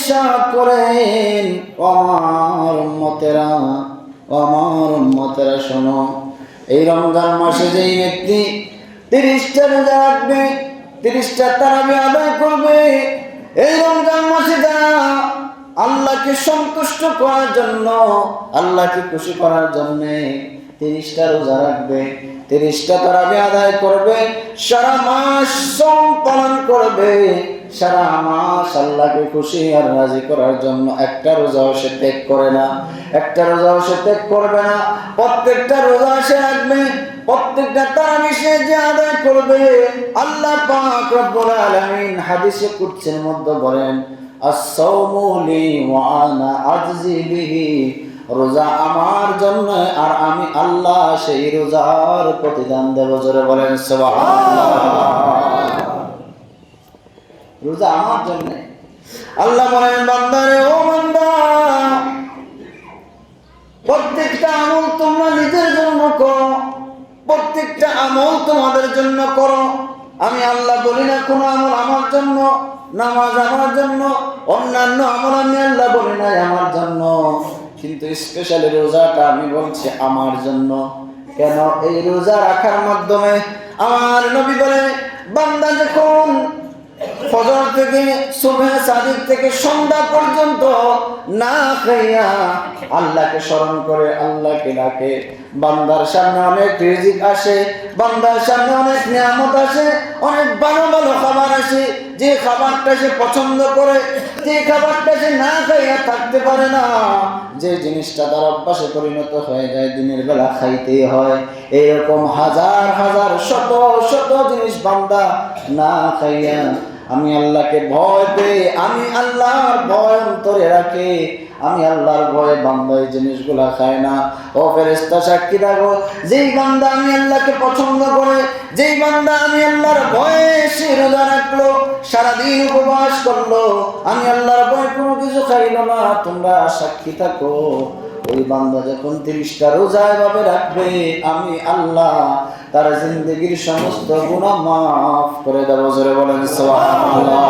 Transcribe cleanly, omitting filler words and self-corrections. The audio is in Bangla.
ইরশাদ করেন, আমার উম্মতেরা শোনো, এই রমজান মাসে যেই ব্যক্তি 30টা রোজা রাখবে, 30টা তারাবি আদায় করবে, এই রমজান মাসে যারা আল্লাহকে সন্তুষ্ট করার জন্য, আল্লাহকে খুশি করার জন্য 30টা রোজা রাখবে, 30টা তারাবি আদায় করবে, সারা মাস শ্রম পালন করবে, সারা মাস আল্লাহকে খুশি আর রাজি করার জন্য একটা রোজাও সে ত্যাগ করে না, একটা রোজাও সে ত্যাগ করবে না, প্রত্যেকটা রোজা সে রাখবে, প্রত্যেকটা তারাবি সে যে আদায় করবে, আল্লাহ পাক রব্বুল আলামিন হাদিসে কুদসির মধ্যে বলেন, আস-সাওমু লি ওয়া আনা আজজি বিহি, রোজা আমার জন্য আর আমি আল্লাহ সেই রোজার প্রতিদান দেব। জোরে বলেন সুবহানাল্লাহ। রোজা আমার জন্য। আল্লাহ বলেন, বান্দারে, ও বান্দা, প্রত্যেকটা আমল তোমরা নিজের জন্য করো, প্রত্যেকটা আমল তোমাদের জন্য করো। আমি আল্লাহ বলি না কোন আমল আমার জন্য, নামাজ আমার জন্য, অন্যান্য আমল আমি আল্লাহ বলি না আমার জন্য, কিন্তু স্পেশালি রোজাটা আমি বলছি আমার জন্য। কেন? এই রোজা রাখার মাধ্যমে আমার নবী বলে, বান্দা যখন ফজর থেকে সুবহে সাদিক থেকে সন্ধ্যা পর্যন্ত না খাইয়া আল্লাহকে স্মরণ করে, আল্লাহকে ডাকে, বান্দার সামনে অনেক রিজিক আসে, বান্দার সামনে অনেক নিয়ামত আসে, অনেক ভালো ভালো খাবার আসে, যে খাবারটা সে পছন্দ করে, যে খাবারটা সে না খাইয়া থাকতে পারে না, যে জিনিসটা তার অভ্যাসে পরিণত হয়ে যায়, দিনের বেলা খাইতেই হয়, এরকম হাজার হাজার শত শত জিনিস বান্দা না খাইয়া আমি আল্লাহকে ভয় পেয়ে, আমি আল্লাহর ভয় অন্তরে রাখে, আমি আল্লাহর ভয়ে বান্দা এই জিনিসগুলা খায় না। ও ফেরেশতা সাক্ষী থাকো, যেই বান্দা আমি আল্লাহকে পছন্দ করে, যেই বান্দা আমি আল্লাহর ভয়ে সে রোজা রাখলো, সারাদিন উপবাস করলো, আমি আল্লাহর ভয়ে কোনো কিছু খাইলো না, তোমরা সাক্ষী থাকো, ওই বান্দা যখন 30টা রোজা এভাবে রাখবে, আমি আল্লাহ তার জিন্দগির সমস্ত গুনাহ মাফ করে দেব। জোরে বলেন সুবহানাল্লাহ।